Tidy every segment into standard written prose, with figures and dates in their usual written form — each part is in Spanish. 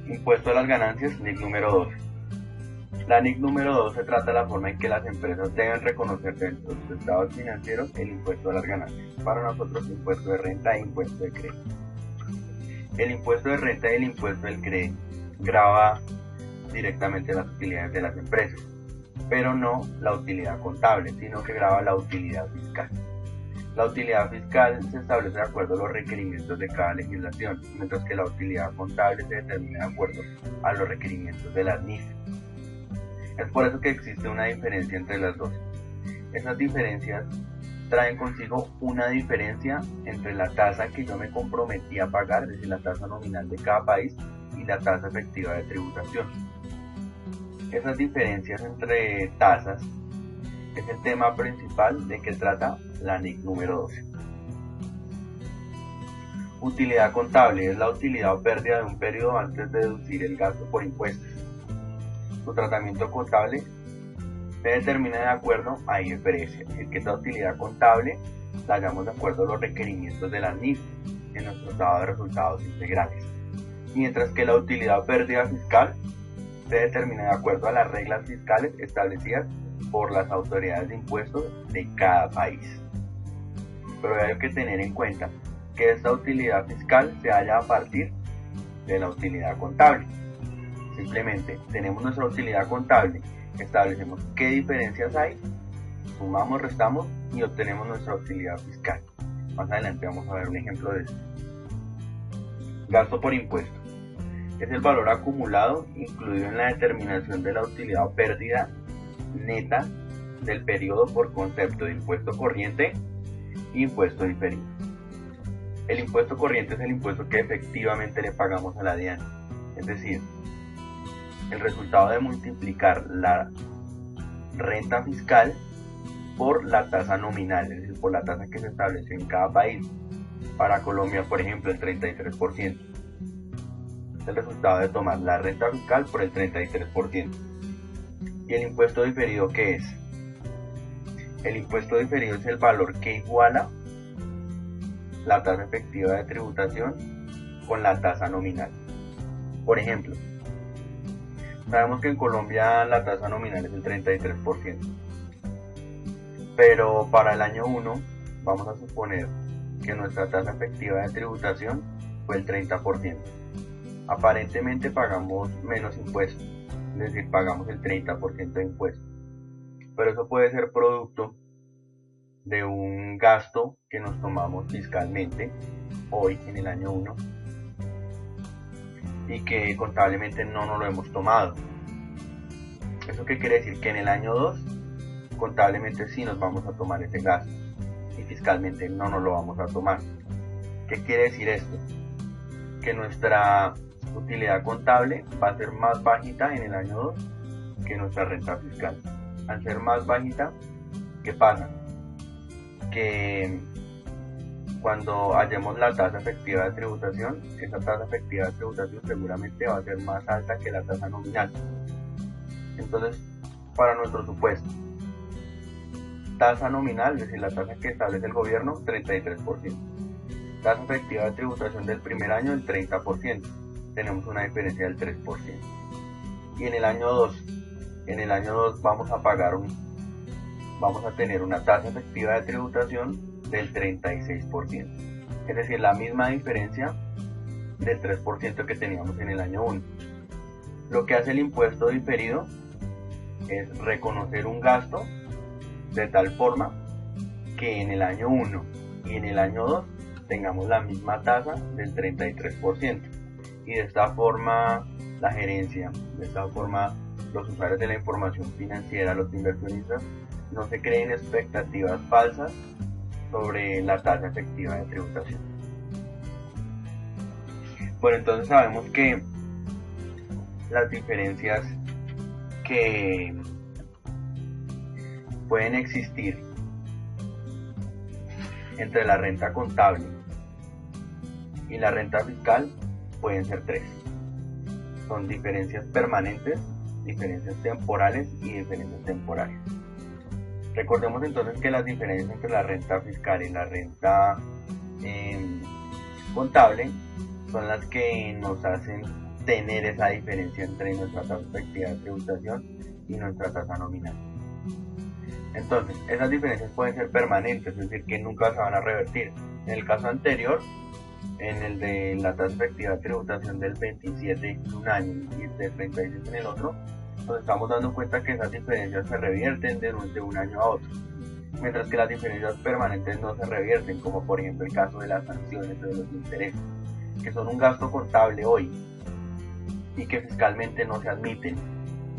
Impuesto a las ganancias, NIC número 12. La NIC número 12 trata la forma en que las empresas deben reconocer dentro de sus estados financieros el impuesto a las ganancias. Para nosotros, impuesto de renta e impuesto de crédito. El impuesto de renta y el impuesto del crédito grava directamente las utilidades de las empresas, pero no la utilidad contable, sino que grava la utilidad fiscal. La utilidad fiscal se establece de acuerdo a los requerimientos de cada legislación, mientras que la utilidad contable se determina de acuerdo a los requerimientos de las NIF. Es por eso que existe una diferencia entre las dos. Esas diferencias traen consigo una diferencia entre la tasa que yo me comprometí a pagar, es decir, la tasa nominal de cada país, y la tasa efectiva de tributación. Esas diferencias entre tasas es el tema principal de que trata la NIC número 12. Utilidad contable es la utilidad o pérdida de un periodo antes de deducir el gasto por impuestos. Su tratamiento contable se determina de acuerdo a IFRS, es decir, que esta utilidad contable la hallamos de acuerdo a los requerimientos de la NIF en nuestro estado de resultados integrales, mientras que la utilidad o pérdida fiscal se determina de acuerdo a las reglas fiscales establecidas por las autoridades de impuestos de cada país. Pero hay que tener en cuenta que esta utilidad fiscal se halla a partir de la utilidad contable. Simplemente tenemos nuestra utilidad contable, establecemos qué diferencias hay, sumamos, restamos y obtenemos nuestra utilidad fiscal. Más adelante vamos a ver un ejemplo de esto. Gasto por impuesto es el valor acumulado incluido en la determinación de la utilidad o pérdida neta del periodo por concepto de impuesto corriente e impuesto diferido. El impuesto corriente es el impuesto que efectivamente le pagamos a la DIAN, es decir, el resultado de multiplicar la renta fiscal por la tasa nominal, es decir, por la tasa que se estableció en cada país. Para Colombia, por ejemplo, el 33%. El resultado de tomar la renta fiscal por el 33%. ¿Y el impuesto diferido qué es? El impuesto diferido es el valor que iguala la tasa efectiva de tributación con la tasa nominal. Por ejemplo, sabemos que en Colombia la tasa nominal es el 33%, pero para el año 1 vamos a suponer que nuestra tasa efectiva de tributación fue el 30%. Aparentemente pagamos menos impuestos, es decir, pagamos el 30% de impuestos, pero eso puede ser producto de un gasto que nos tomamos fiscalmente hoy en el año 1 y que contablemente no nos lo hemos tomado. ¿Eso qué quiere decir? Que en el año 2 contablemente sí nos vamos a tomar ese gasto y fiscalmente no nos lo vamos a tomar. ¿Qué quiere decir esto? Que nuestra utilidad contable va a ser más bajita en el año 2 que nuestra renta fiscal. Al ser más bajita, ¿qué pasa? Que cuando hallemos la tasa efectiva de tributación, esa tasa efectiva de tributación seguramente va a ser más alta que la tasa nominal. Entonces, para nuestro supuesto, tasa nominal, es decir, la tasa que establece el gobierno, 33%. Tasa efectiva de tributación del primer año, el 30%. Tenemos una diferencia del 3%. Y en el año 2 vamos a tener una tasa efectiva de tributación del 36%. Es decir, la misma diferencia del 3% que teníamos en el año 1. Lo que hace el impuesto diferido es reconocer un gasto de tal forma que en el año 1 y en el año 2 tengamos la misma tasa del 33%. Y de esta forma la gerencia, de esta forma los usuarios de la información financiera, los inversionistas, no se creen expectativas falsas sobre la tasa efectiva de tributación. Bueno, entonces sabemos que las diferencias que pueden existir entre la renta contable y la renta fiscal pueden ser tres. Son diferencias permanentes, diferencias temporales y diferencias temporales. Recordemos entonces que las diferencias entre la renta fiscal y la renta contable son las que nos hacen tener esa diferencia entre nuestra tasa efectiva de tributación y nuestra tasa nominal. Entonces, esas diferencias pueden ser permanentes, es decir, que nunca se van a revertir. En el caso anterior, en el de la tasa efectiva de tributación del 27 en un año y del 36 en el otro, nos estamos dando cuenta que esas diferencias se revierten de un año a otro, mientras que las diferencias permanentes no se revierten, como por ejemplo el caso de las sanciones o de los intereses, que son un gasto contable hoy y que fiscalmente no se admiten,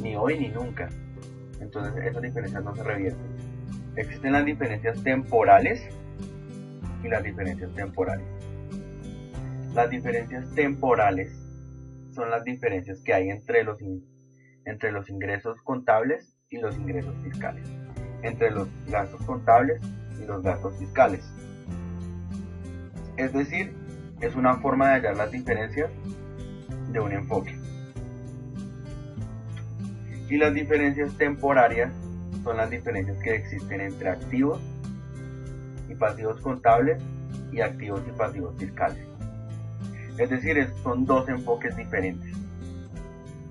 ni hoy ni nunca. Entonces esas diferencias no se revierten. Existen las diferencias temporales y las diferencias temporales. Las diferencias temporales son las diferencias que hay entre los ingresos contables y los ingresos fiscales, entre los gastos contables y los gastos fiscales. Es decir, es una forma de hallar las diferencias de un enfoque. Y las diferencias temporarias son las diferencias que existen entre activos y pasivos contables y activos y pasivos fiscales. Es decir, son dos enfoques diferentes,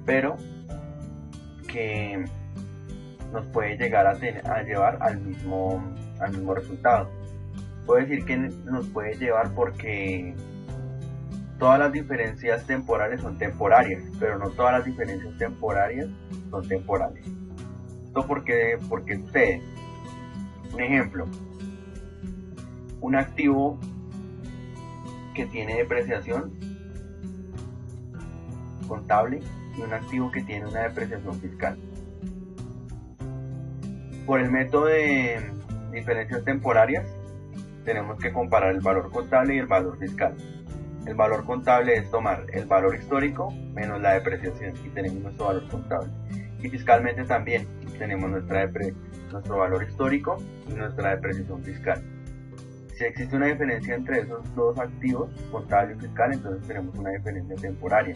pero que nos puede llegar a llevar al mismo resultado. Puedo decir que nos puede llevar porque todas las diferencias temporales son temporarias, pero no todas las diferencias temporarias son temporales. ¿Esto porque sucede? Un ejemplo, un activo que tiene depreciación contable y un activo que tiene una depreciación fiscal. Por el método de diferencias temporarias tenemos que comparar el valor contable y el valor fiscal. El valor contable es tomar el valor histórico menos la depreciación y tenemos nuestro valor contable. Y fiscalmente también tenemos nuestro valor histórico y nuestra depreciación fiscal. Si existe una diferencia entre esos dos activos, contable y fiscal, entonces tenemos una diferencia temporaria.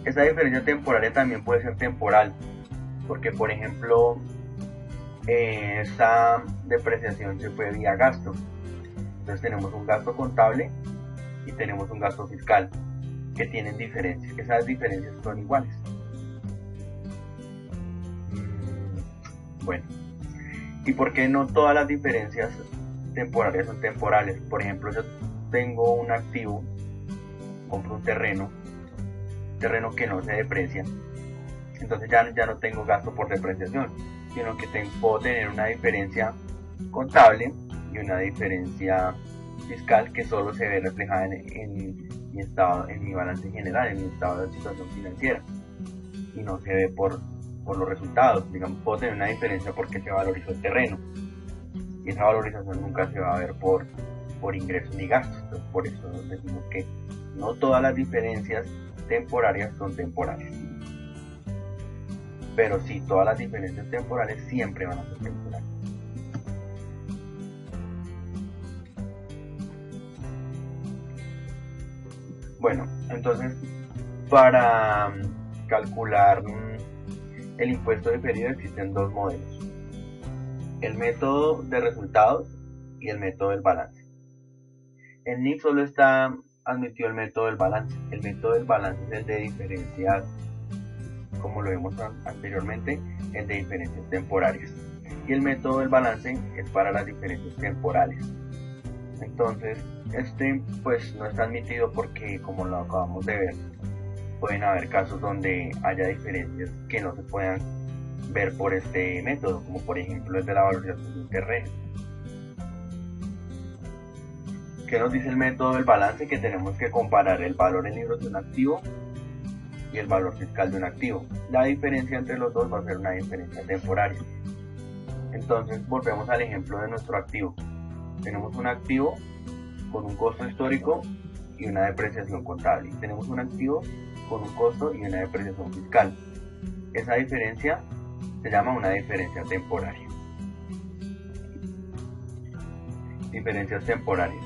Esa diferencia temporaria también puede ser temporal, porque por ejemplo, esa depreciación se fue vía gasto. Entonces tenemos un gasto contable y tenemos un gasto fiscal que tienen diferencias. Esas diferencias son iguales. Bueno, ¿y por qué no todas las diferencias temporarias son temporales? Por ejemplo, yo tengo un activo, compro un terreno que no se deprecia, entonces ya no tengo gasto por depreciación, sino que puedo tener una diferencia contable y una diferencia fiscal que solo se ve reflejada en mi balance general, en mi estado de situación financiera, y no se ve por los resultados. Digamos, puedo tener una diferencia porque se valorizó el terreno, y esa valorización nunca se va a ver por ingresos ni gastos. Entonces, por eso decimos que no todas las diferencias temporarias son temporales, pero sí todas las diferencias temporales siempre van a ser temporales. Bueno, entonces para calcular el impuesto diferido existen dos modelos: el método de resultados y el método del balance. En NIF solo está admitido el método del balance. El método del balance es el de diferencias, como lo vimos anteriormente, el de diferencias temporarias, y el método del balance es para las diferencias temporales. Entonces pues no está admitido porque, como lo acabamos de ver, pueden haber casos donde haya diferencias que no se puedan ver por este método, como por ejemplo el de la valorización de un terreno. ¿Qué nos dice el método del balance? Que tenemos que comparar el valor en libros de un activo y el valor fiscal de un activo. La diferencia entre los dos va a ser una diferencia temporaria. Entonces volvemos al ejemplo de nuestro activo. Tenemos un activo con un costo histórico y una depreciación contable. Tenemos un activo con un costo y una depreciación fiscal. Esa diferencia se llama una diferencia temporaria. Diferencias temporarias.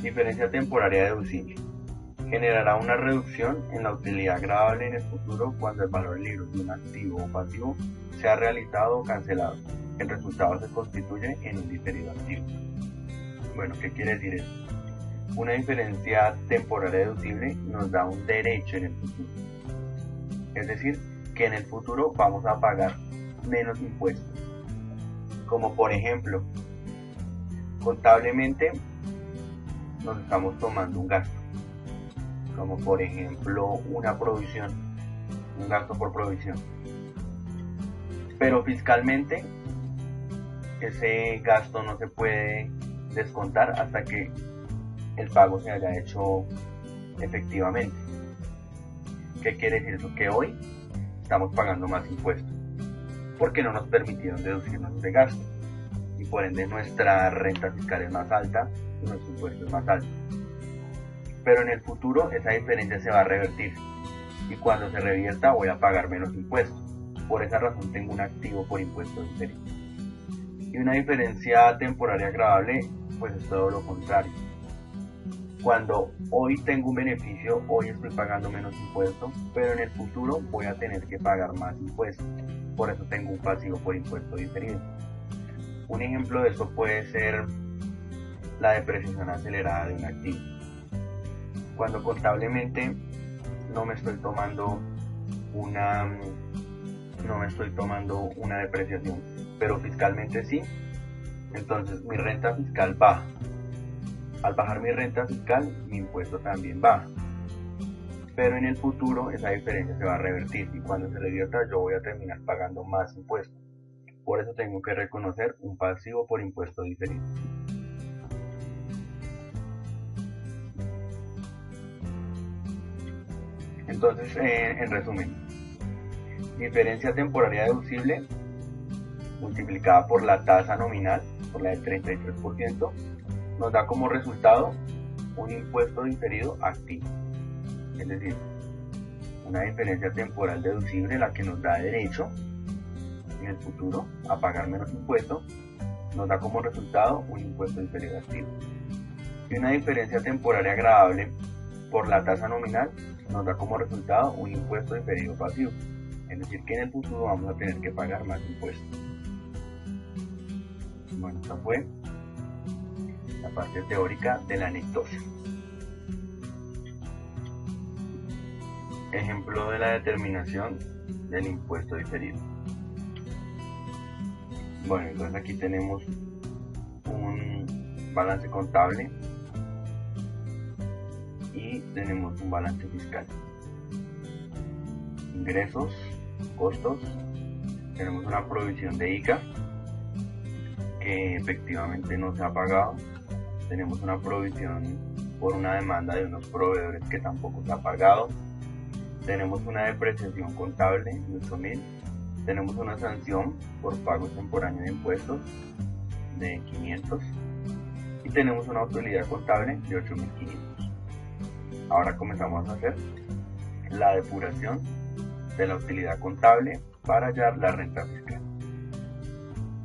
Diferencia temporaria deducible. Generará una reducción en la utilidad gravable en el futuro cuando el valor en libros de un activo o pasivo sea realizado o cancelado. El resultado se constituye en un diferido activo. Bueno, ¿qué quiere decir eso? Una diferencia temporaria deducible nos da un derecho en el futuro. Es decir, que en el futuro vamos a pagar menos impuestos. Como por ejemplo, contablemente nos estamos tomando un gasto. Como por ejemplo una provisión, un gasto por provisión. Pero fiscalmente ese gasto no se puede descontar hasta que el pago se haya hecho efectivamente. ¿Qué quiere decir eso? Que hoy estamos pagando más impuestos porque no nos permitieron deducirnos ese gasto y por ende nuestra renta fiscal es más alta y nuestro impuesto es más alto. Pero en el futuro esa diferencia se va a revertir y cuando se revierta voy a pagar menos impuestos. Por esa razón tengo un activo por impuesto diferido. Y una diferencia temporaria agravable pues es todo lo contrario. Cuando hoy tengo un beneficio, hoy estoy pagando menos impuestos, pero en el futuro voy a tener que pagar más impuestos. Por eso tengo un pasivo por impuesto diferido. Un ejemplo de esto puede ser la depreciación acelerada de un activo. Cuando contablemente no me estoy tomando una depreciación, pero fiscalmente sí, entonces mi renta fiscal baja. Al bajar mi renta fiscal, mi impuesto también baja. Pero en el futuro esa diferencia se va a revertir y cuando se revierta yo voy a terminar pagando más impuestos. Por eso tengo que reconocer un pasivo por impuesto diferido. Entonces, en resumen, diferencia temporaria deducible multiplicada por la tasa nominal, por la del 33%, nos da como resultado un impuesto diferido activo. Es decir, una diferencia temporal deducible, la que nos da derecho en el futuro a pagar menos impuestos, nos da como resultado un impuesto diferido activo. Y una diferencia temporaria agravable por la tasa nominal nos da como resultado un impuesto diferido pasivo. Es decir, que en el futuro vamos a tener que pagar más impuestos. Bueno, esta fue la parte teórica de la anecdosia. Ejemplo de la determinación del impuesto diferido. Bueno, entonces aquí tenemos un balance contable y tenemos un balance fiscal. Ingresos, costos, tenemos una provisión de ICA que efectivamente no se ha pagado. Tenemos una provisión por una demanda de unos proveedores que tampoco se ha pagado. Tenemos una depreciación contable de 8.000. Tenemos una sanción por pago extemporáneo de impuestos de 500. Y tenemos una utilidad contable de 8.500. Ahora comenzamos a hacer la depuración de la utilidad contable para hallar la renta fiscal.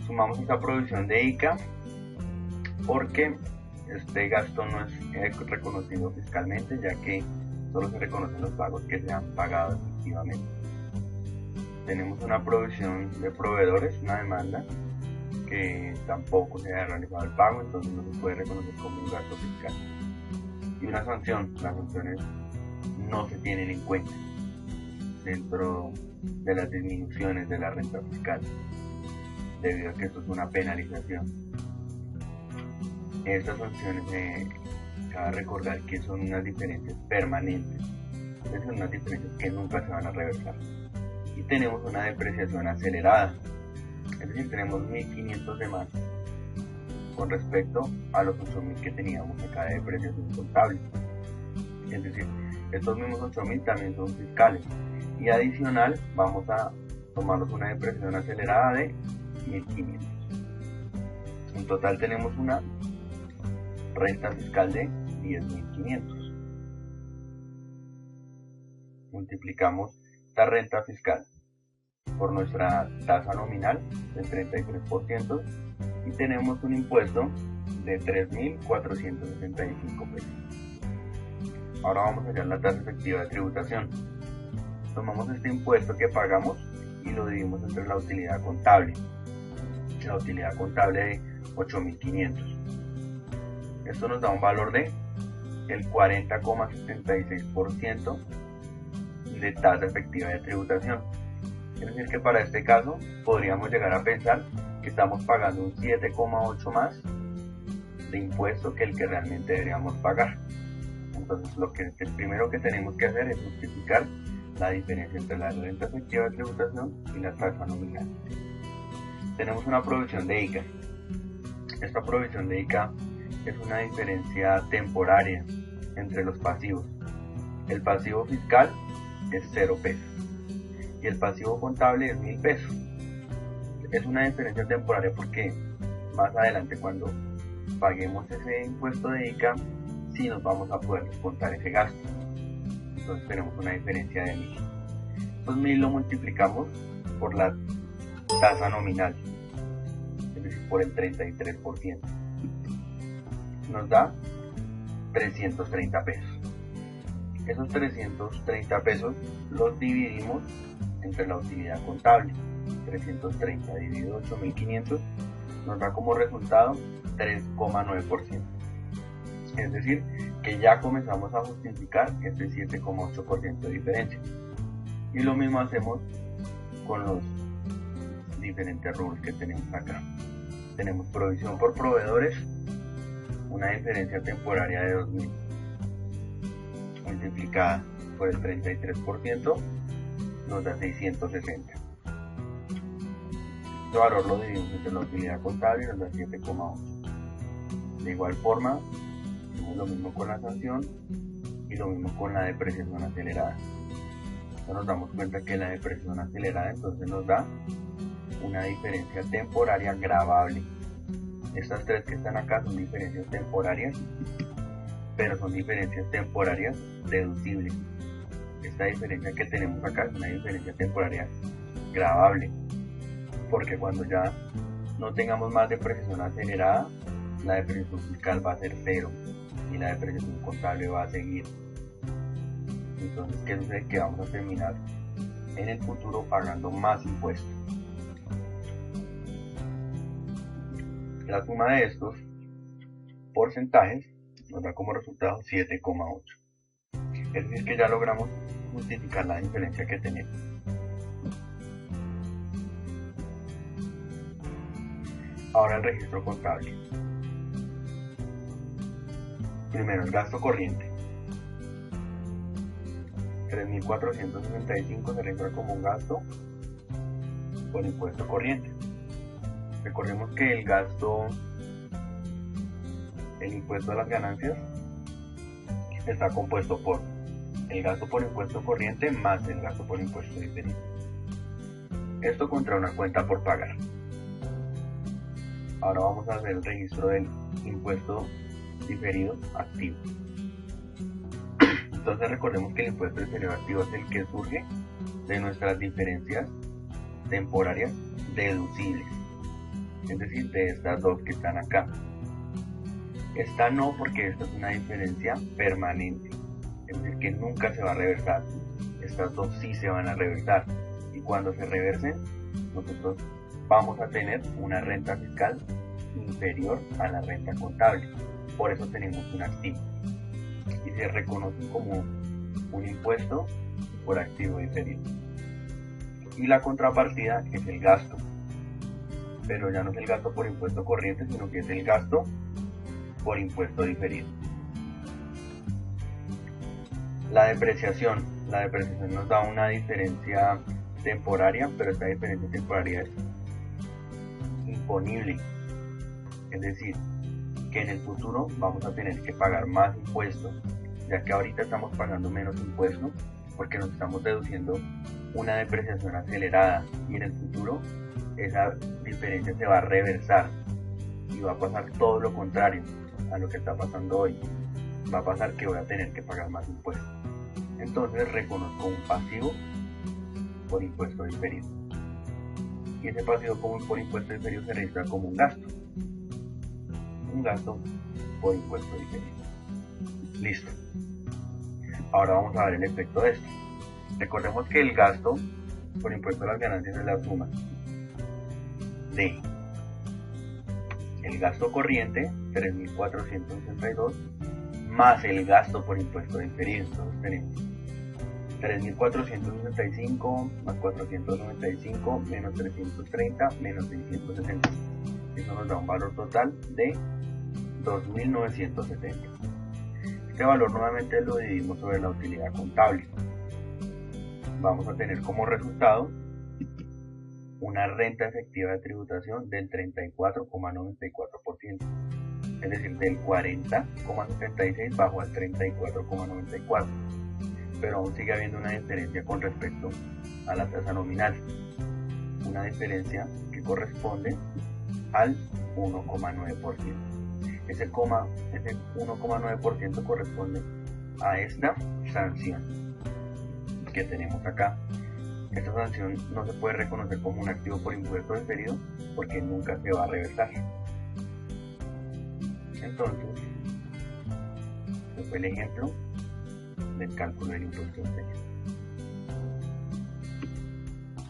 Sumamos esta provisión de ICA porque este gasto no es reconocido fiscalmente, ya que solo se reconocen los pagos que se han pagado efectivamente. Tenemos una provisión de proveedores, una demanda que tampoco se ha realizado el pago, entonces no se puede reconocer como un gasto fiscal. Y una sanción, las sanciones no se tienen en cuenta dentro de las disminuciones de la renta fiscal, debido a que esto es una penalización. Estas sanciones cabe recordar que son unas diferencias permanentes, son unas diferencias que nunca se van a reversar. Y tenemos una depreciación acelerada, es decir, tenemos 1.500 de más con respecto a los 8.000 que teníamos acá de depreciación contable. Es decir, estos mismos 8.000 también son fiscales. Y adicional vamos a tomarnos una depreciación acelerada de 1.500. En total tenemos una renta fiscal de 10.500. Multiplicamos esta renta fiscal por nuestra tasa nominal del 33% y tenemos un impuesto de 3.475 pesos. Ahora vamos a hallar la tasa efectiva de tributación. Tomamos este impuesto que pagamos y lo dividimos entre la utilidad contable. La utilidad contable de 8.500. Esto nos da un valor de el 40,76% de tasa efectiva de tributación. Es decir que para este caso podríamos llegar a pensar que estamos pagando un 7,8 más de impuesto que el que realmente deberíamos pagar. Entonces el primero que tenemos que hacer es justificar la diferencia entre la renta efectiva de tributación y la tasa nominal. Tenemos una provisión de ICA. Esta provisión de ICA es una diferencia temporaria entre los pasivos. El pasivo fiscal es 0 pesos y el pasivo contable es 1000 pesos. Es una diferencia temporaria porque más adelante, cuando paguemos ese impuesto de ICA, sí nos vamos a poder descontar ese gasto. Entonces tenemos una diferencia de 1000. Estos 1000 lo multiplicamos por la tasa nominal, es decir, por el 33%. Nos da 330 pesos. Esos 330 pesos los dividimos entre la utilidad contable. 330 dividido 8500 nos da como resultado 3,9%. Es decir, que ya comenzamos a justificar este 7,8% de diferencia. Y lo mismo hacemos con los diferentes rubros que tenemos acá. Tenemos provisión por proveedores, una diferencia temporaria de 2000 multiplicada por el 33% nos da 660. Este valor lo dividimos entre la utilidad contable y nos da 7,8. De igual forma, hacemos lo mismo con la sanción y lo mismo con la depreciación acelerada. Entonces nos damos cuenta que la depreciación acelerada entonces nos da una diferencia temporaria gravable. Estas tres que están acá son diferencias temporarias, pero son diferencias temporarias deducibles. Esta diferencia que tenemos acá es una diferencia temporaria gravable, porque cuando ya no tengamos más depreciación acelerada, la depreciación fiscal va a ser 0 y la depreciación contable va a seguir. Entonces, ¿qué sucede? Que vamos a terminar en el futuro pagando más impuestos. La suma de estos porcentajes nos da como resultado 7,8. Es decir, que ya logramos justificar la diferencia que tenemos. Ahora el registro contable. Primero, el gasto corriente. 3.465 se registra como un gasto por impuesto corriente. Recordemos que el impuesto a las ganancias está compuesto por el gasto por impuesto corriente más el gasto por impuesto diferido. Esto contra una cuenta por pagar. Ahora vamos a hacer el registro del impuesto diferido activo. Entonces recordemos que el impuesto diferido activo es el que surge de nuestras diferencias temporarias deducibles, es decir, de estas dos que están acá. Esta no, porque esta es una diferencia permanente, es decir, que nunca se va a reversar. Estas dos sí se van a reversar, y cuando se reversen, nosotros vamos a tener una renta fiscal inferior a la renta contable. Por eso tenemos un activo y se reconoce como un impuesto por activo diferido. Y la contrapartida es el gasto, pero ya no es el gasto por impuesto corriente, sino que es el gasto por impuesto diferido. La depreciación nos da una diferencia temporaria, pero esta diferencia temporaria es imponible, es decir, que en el futuro vamos a tener que pagar más impuestos, ya que ahorita estamos pagando menos impuestos porque nos estamos deduciendo una depreciación acelerada, y en el futuro esa diferencia se va a reversar y va a pasar todo lo contrario a lo que está pasando hoy. Va a pasar que voy a tener que pagar más impuestos. Entonces reconozco un pasivo por impuesto diferido, y ese pasivo por impuesto diferido se registra como un gasto por impuesto diferido. Listo. Ahora vamos a ver el efecto de esto. Recordemos que el gasto por impuesto a las ganancias es la suma de el gasto corriente, 3.462, más el gasto por impuesto diferido. Entonces tenemos 3.465 más 495 menos 330 menos 670. Eso nos da un valor total de 2.970. Este valor nuevamente lo dividimos sobre la utilidad contable. Vamos a tener como resultado una renta efectiva de tributación del 34,94%, es decir, del 40,76 bajo al 34,94%, pero aún sigue habiendo una diferencia con respecto a la tasa nominal, una diferencia que corresponde al 1,9%. Ese 1,9% corresponde a esta sanción que tenemos acá. Esta sanción no se puede reconocer como un activo por impuesto diferido porque nunca se va a reversar. Entonces, este fue el ejemplo del cálculo del impuesto diferido.